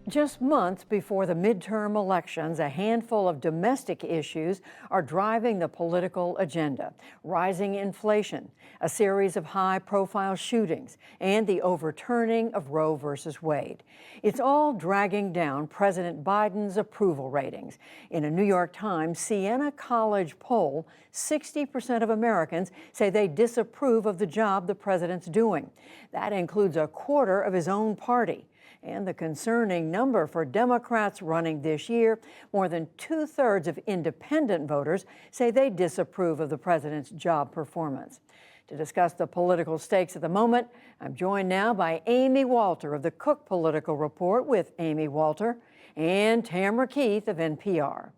Just months before the midterm elections, a handful of domestic issues are driving the political agenda. Rising inflation, a series of high-profile shootings, and the overturning of Roe versus Wade. It's all dragging down President Biden's approval ratings. In a New York Times Siena College poll, 60% of Americans say they disapprove of the job the president's doing. That includes a quarter of his own party. And the concerning number for Democrats running this year, more than 2/3 of independent voters say they disapprove of the president's job performance. To discuss the political stakes at the moment, I'm joined now by Amy Walter of the Cook Political Report with Amy Walter and Tamara Keith of NPR.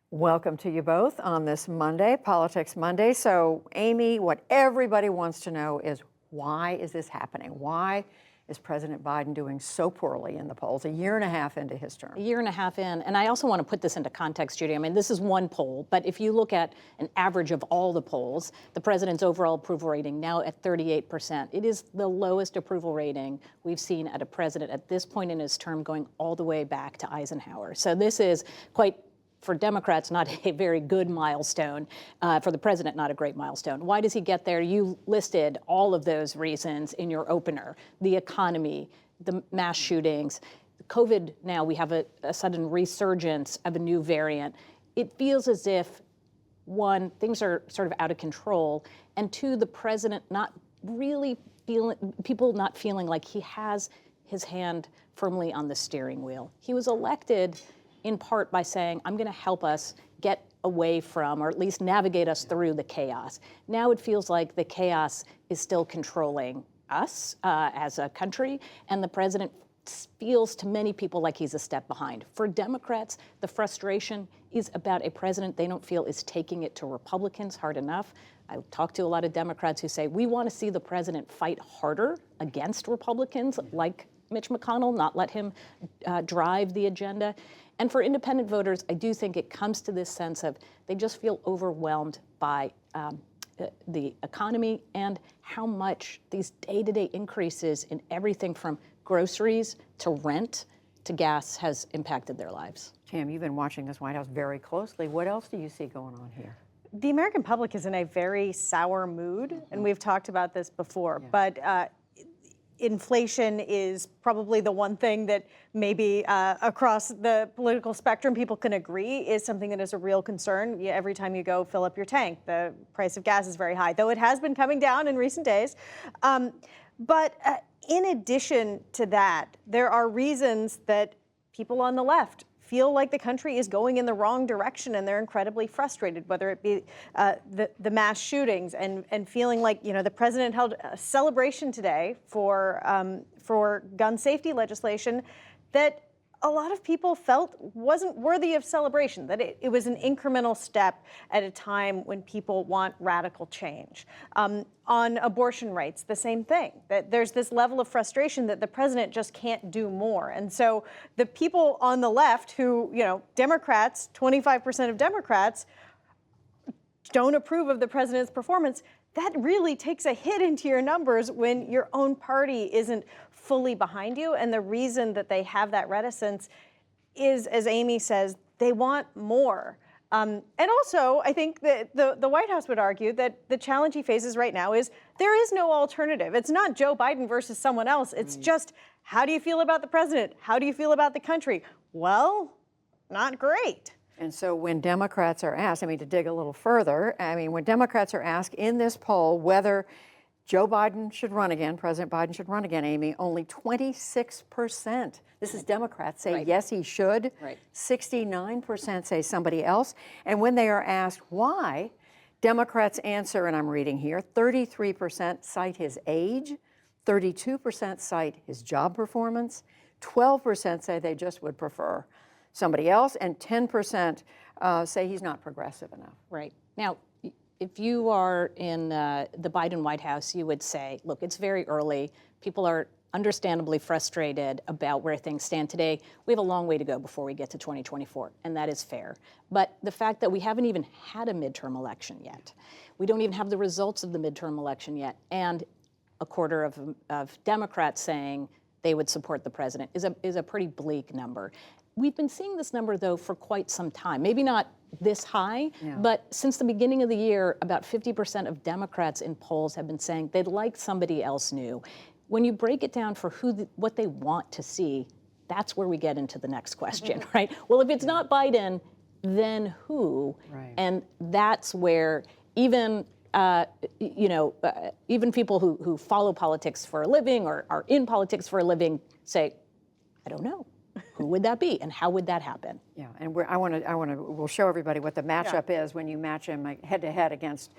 Welcome to you both on this Monday, Politics Monday. So, Amy, what everybody wants to know is, why is this happening? Why is President Biden doing so poorly in the polls a year and a half into his term? A year and a half in, and I also want to put this into context, Judy. I mean, this is one poll, but if you look at an average of all the polls, the president's overall approval rating now at 38%. It is the lowest approval rating we've seen at a president at this point in his term, going all the way back to Eisenhower. So this is quite, for Democrats, not a very good milestone. For the president, not a great milestone. Why does he get there? You listed all of those reasons in your opener: the economy, the mass shootings, COVID. Now we have a sudden resurgence of a new variant. It feels as if, one, things are sort of out of control, and two, the president not really people not feeling like he has his hand firmly on the steering wheel. He was elected in part by saying, I'm going to help us get away from, or at least navigate us through, the chaos. Now it feels like the chaos is still controlling us as a country, and the president feels to many people like he's a step behind. For Democrats, the frustration is about a president they don't feel is taking it to Republicans hard enough. I talk to a lot of Democrats who say, we want to see the president fight harder against Republicans like Mitch McConnell, not let him drive the agenda. And for independent voters, I do think it comes to this sense of they just feel overwhelmed by the economy and how much these day-to-day increases in everything from groceries to rent to gas has impacted their lives. Tam, you've been watching this White House very closely. What else do you see going on here? The American public is in a very sour mood, and we've talked about this before, but inflation is probably the one thing that maybe across the political spectrum people can agree is something that is a real concern. Every time you go fill up your tank, the price of gas is very high, though it has been coming down in recent days. But in addition to that, there are reasons that people on the left feel like the country is going in the wrong direction, and they're incredibly frustrated, whether it be the mass shootings and feeling like, you know, the president held a celebration today for gun safety legislation that a lot of people felt wasn't worthy of celebration, that it was an incremental step at a time when people want radical change. On abortion rights, the same thing, that there's this level of frustration that the president just can't do more. And so the people on the left who, you know, Democrats, 25% of Democrats don't approve of the president's performance, that really takes a hit into your numbers when your own party isn't fully behind you. And the reason that they have that reticence is, as Amy says, they want more. And also, I think that the White House would argue that the challenge he faces right now is there is no alternative. It's not Joe Biden versus someone else. It's just, how do you feel about the president? How do you feel about the country? Well, not great. And so when Democrats are asked, I mean, to dig a little further, I mean, when Democrats are asked in this poll whether Joe Biden should run again, President Biden should run again, Amy, only 26%. This is Democrats say yes, he should. 69% say somebody else. And when they are asked why, Democrats answer, and I'm reading here, 33% cite his age, 32% cite his job performance, 12% say they just would prefer somebody else, and 10% say he's not progressive enough. Right. Now, if you are in the Biden White House, you would say, look, it's very early. People are understandably frustrated about where things stand today. We have a long way to go before we get to 2024, and that is fair. But the fact that we haven't even had a midterm election yet, we don't even have the results of the midterm election yet, and a quarter of Democrats saying they would support the president is a pretty bleak number. We've been seeing this number, though, for quite some time. Maybe not this high, but since the beginning of the year, about 50% of Democrats in polls have been saying they'd like somebody else new. When you break it down for what they want to see, that's where we get into the next question, right? Well, if it's not Biden, then who? Right. And that's where even even people who follow politics for a living or are in politics for a living say, I don't know. Who would that be, and how would that happen? Yeah, and we'll show everybody what the matchup is when you match him head to head against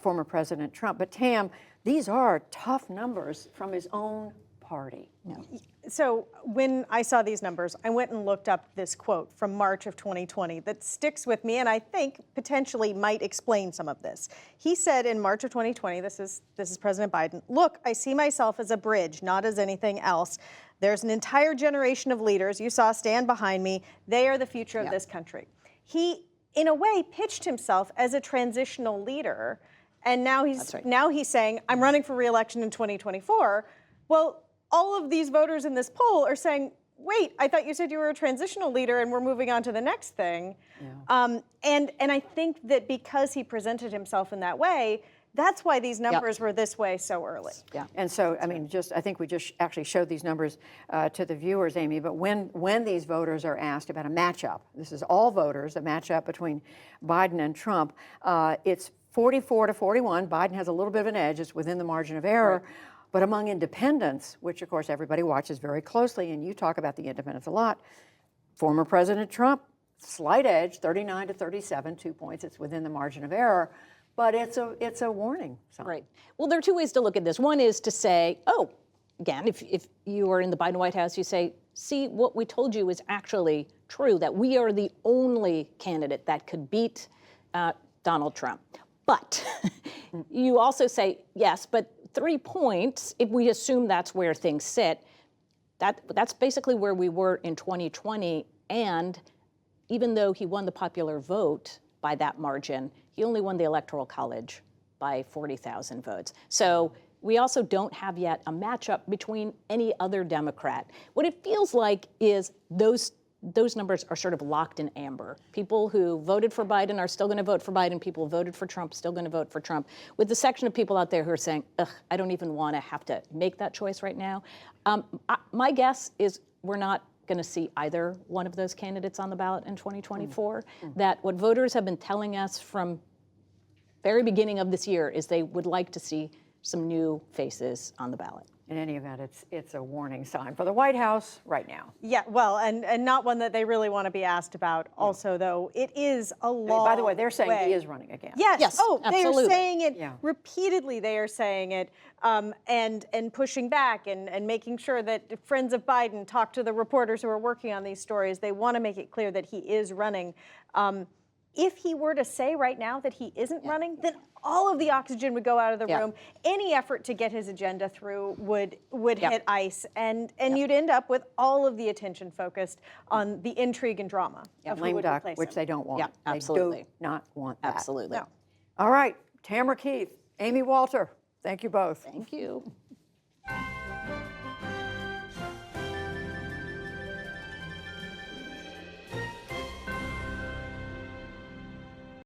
former President Trump. But Tam, these are tough numbers from his own party. No. So when I saw these numbers, I went and looked up this quote from March of 2020 that sticks with me and I think potentially might explain some of this. He said in March of 2020, this is President Biden, "Look, I see myself as a bridge, not as anything else. There's an entire generation of leaders you saw stand behind me. They are the future of this country." He, in a way, pitched himself as a transitional leader, and now he's saying, "I'm running for re-election in 2024." Well, all of these voters in this poll are saying, wait, I thought you said you were a transitional leader and we're moving on to the next thing. Yeah. And I think that because he presented himself in that way, that's why these numbers were this way so early. Yeah. And so, I mean, I think we just actually showed these numbers to the viewers, Amy, but when these voters are asked about a matchup, this is all voters, a matchup between Biden and Trump, it's 44 to 41. Biden has a little bit of an edge. It's within the margin of error. Right. But among independents, which of course everybody watches very closely, and you talk about the independents a lot, former President Trump, slight edge, 39 to 37, 2 points. It's within the margin of error, but it's a warning sign. Right. Well, there are two ways to look at this. One is to say, oh, again, if you are in the Biden White House, you say, see, what we told you is actually true, that we are the only candidate that could beat Donald Trump. But you also say, yes, but 3 points, if we assume that's where things sit, that's basically where we were in 2020. And even though he won the popular vote by that margin, he only won the Electoral College by 40,000 votes. So we also don't have yet a matchup between any other Democrat. What it feels like is those numbers are sort of locked in amber. People who voted for Biden are still going to vote for Biden. People who voted for Trump still going to vote for Trump. With the section of people out there who are saying, ugh, I don't even want to have to make that choice right now. My guess is we're not going to see either one of those candidates on the ballot in 2024. That what voters have been telling us from very beginning of this year is they would like to see some new faces on the ballot. In any event, it's a warning sign for the White House right now. Yeah, well, and not one that they really want to be asked about. Also, though, it is a long By the way, they're saying he is running again. Yes. Oh, absolutely. They are saying it repeatedly. They are saying it and pushing back and making sure that friends of Biden talk to the reporters who are working on these stories. They want to make it clear that he is running. If he were to say right now that he isn't running, then all of the oxygen would go out of the room. Any effort to get his agenda through would hit ice, and you'd end up with all of the attention focused on the intrigue and drama of who lame would duck, replace which him. they don't want. Yeah, absolutely. They do not want that. Absolutely. No. All right, Tamara Keith, Amy Walter, thank you both. Thank you.